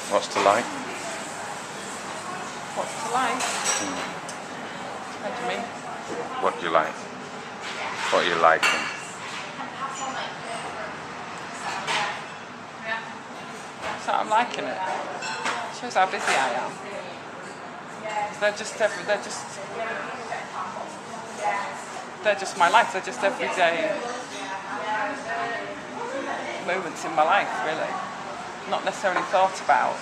What's to like? What's to like? What do you mean? What do you like? What are you liking? So I'm liking it. Shows how busy I am. They're just my life. They're just everyday moments in my life, really. Not necessarily thought about.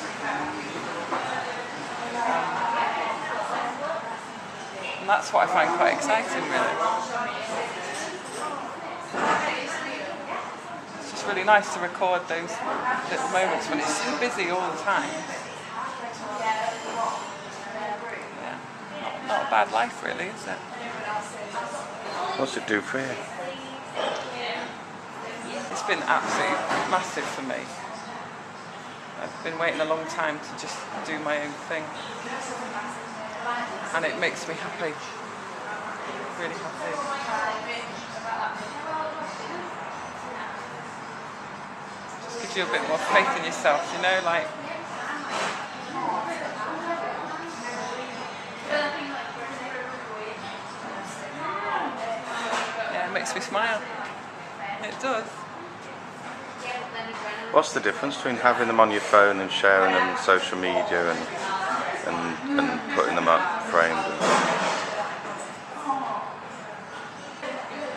And that's what I find quite exciting, really. It's just really nice to record those little moments when it's so busy all the time. Yeah, not a bad life, really, is it? What's it do for you? It's been absolutely massive for me. I've been waiting a long time to just do my own thing. And it makes me happy. Really happy. Just gives you a bit more faith in yourself, you know, like... Yeah, it makes me smile. It does. What's the difference between having them on your phone and sharing them on social media and putting them up framed?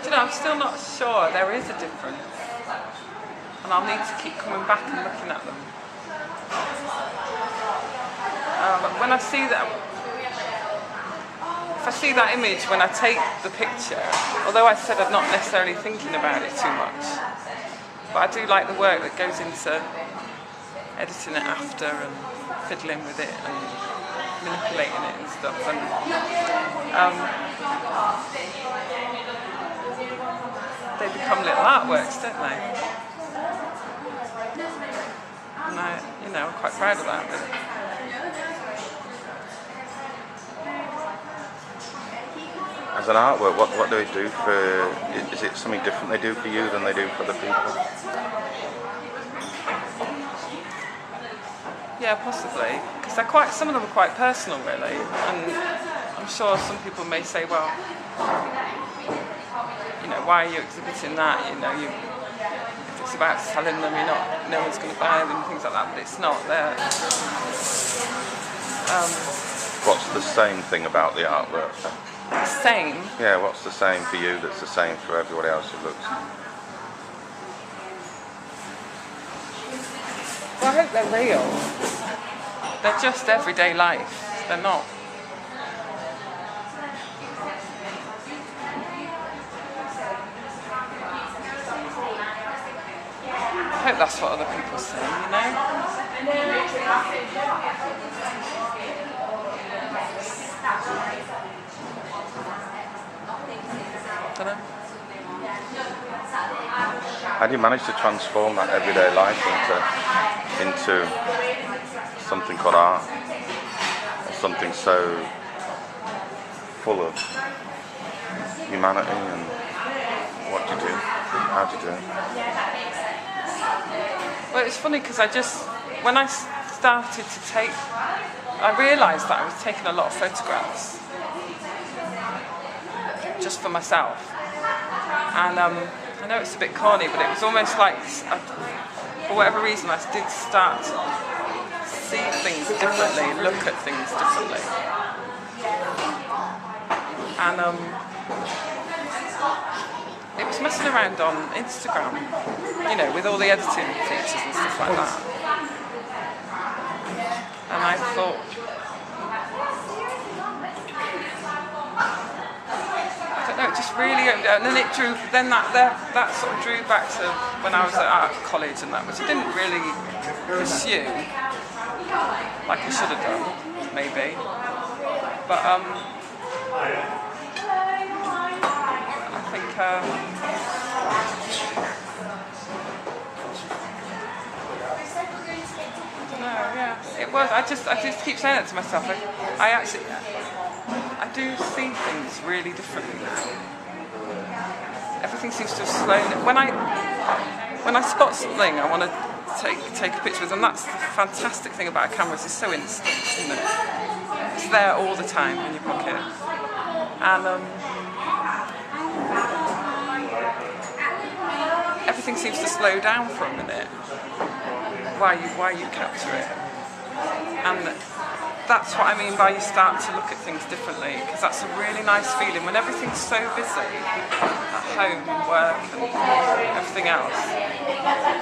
Do you know, I'm still not sure there is a difference. And I'll need to keep coming back and looking at them. But when I see that, if I see that image when I take the picture, although I said I'm not necessarily thinking about it too much, but I do like the work that goes into editing it after and fiddling with it and manipulating it and stuff. And they become little artworks, don't they? And I'm quite proud of that, really. As an artwork, what do they do for... Is it something different they do for you than they do for other people? Yeah, possibly. Because some of them are quite personal, really. And I'm sure some people may say, well, you know, why are you exhibiting that? You know, if it's about selling them, no one's going to buy them and things like that. But it's not. What's the same thing about the artwork then? Same? Yeah, what's the same for you that's the same for everybody else who looks? Well, I hope they're real. They're just everyday life. They're not. I hope that's what other people say, you know? Dunno. How do you manage to transform that everyday life into something called art? Or something so full of humanity and what do you do? How do you do it? Well, it's funny because when I started to take, I realised that I was taking a lot of photographs just for myself. And I know it's a bit corny, but it was almost like, for whatever reason, I did start to see things differently, look at things differently. And it was messing around on Instagram, you know, with all the editing features and stuff like that. And I thought, no, it just really opened out, and then that sort of drew back to when I was at art college and that, which I didn't really pursue, like I should have done, maybe. But I think I don't know, yeah, it was. I just keep saying it to myself. I do see things really differently now. Everything seems to have slowed. When I spot something I want to take a picture with. And that's the fantastic thing about cameras, it's so instant, isn't it? It's there all the time in your pocket. And everything seems to slow down for a minute while you capture it. And that's what I mean by you start to look at things differently, because that's a really nice feeling when everything's so busy at home and work and everything else.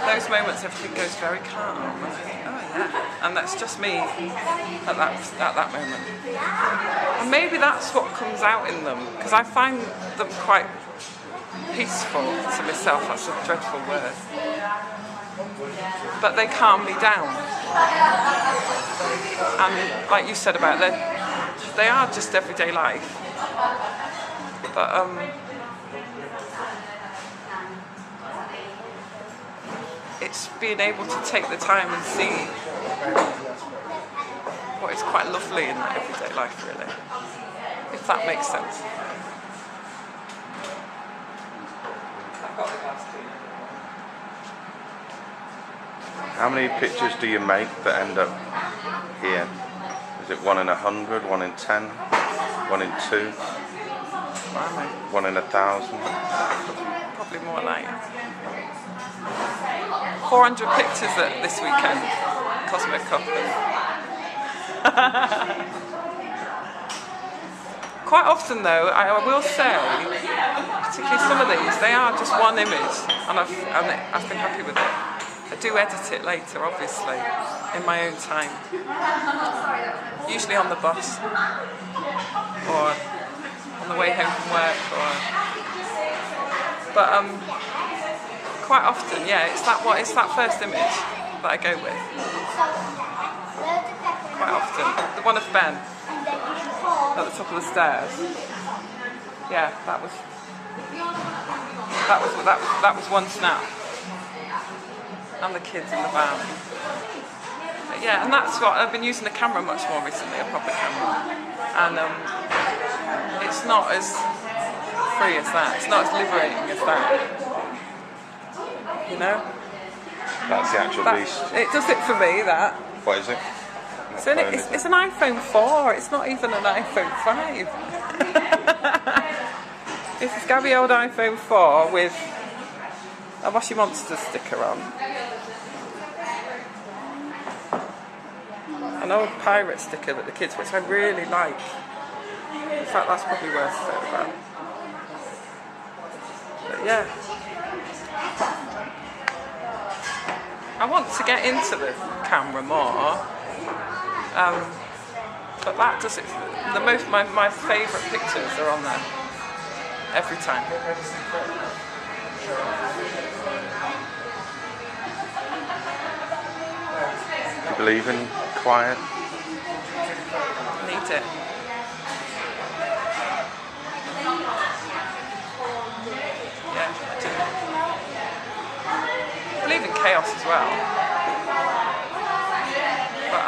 Those moments, everything goes very calm, and I think, oh yeah, and that's just me at that moment. And maybe that's what comes out in them, because I find them quite peaceful to myself. That's a dreadful word, but they calm me down. And like you said about they are just everyday life, but it's being able to take the time and see what is quite lovely in that everyday life, really, if that makes sense. How many pictures do you make that end up here? Is it 1 in 100, 1 in 10, 1 in 2, 1 in 1,000? Probably more like 400 pictures at this weekend, Cosmic Cup. Quite often though, I will say, particularly some of these, they are just one image, and I've been happy with it. I do edit it later, obviously, in my own time. Usually on the bus, or on the way home from work, but quite often, yeah, it's that first image that I go with. Quite often, the one of Ben at the top of the stairs. Yeah, that was one snap. And the kids in the van. But yeah, and that's what I've been using the camera much more recently, a proper camera. And it's not as free as that. It's not as liberating as that. You know? That's the actual beast. It does it for me, that. What is it? So it's an iPhone 4, it's not even an iPhone 5. It's a scabby old iPhone 4 with a Washy Monster sticker on. An old pirate sticker that the kids, which I really like. In fact, that's probably worth it about. But yeah. I want to get into the camera more. But that does it. My favourite pictures are on there. Every time. You believe in quiet? Need it. Yeah, I do. I believe in chaos as well. But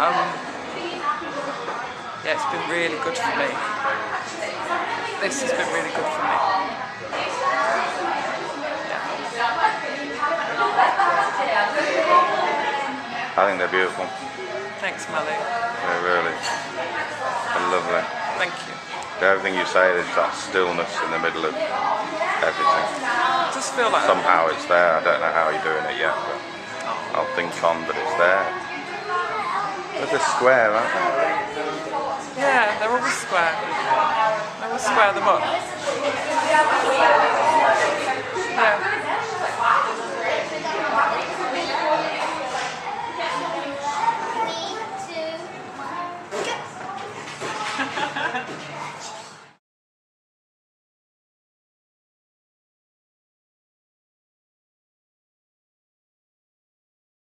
yeah, it's been really good for me. This has been really good for me. I think they're beautiful. Thanks, Melly. They're really lovely. Thank you. Everything you say, there's that stillness in the middle of everything. I just feel like somehow it's there. I don't know how you're doing it yet, but I'll think on, but it's there. They're just square, aren't they? Yeah, they're always square. I will square them up. Yeah.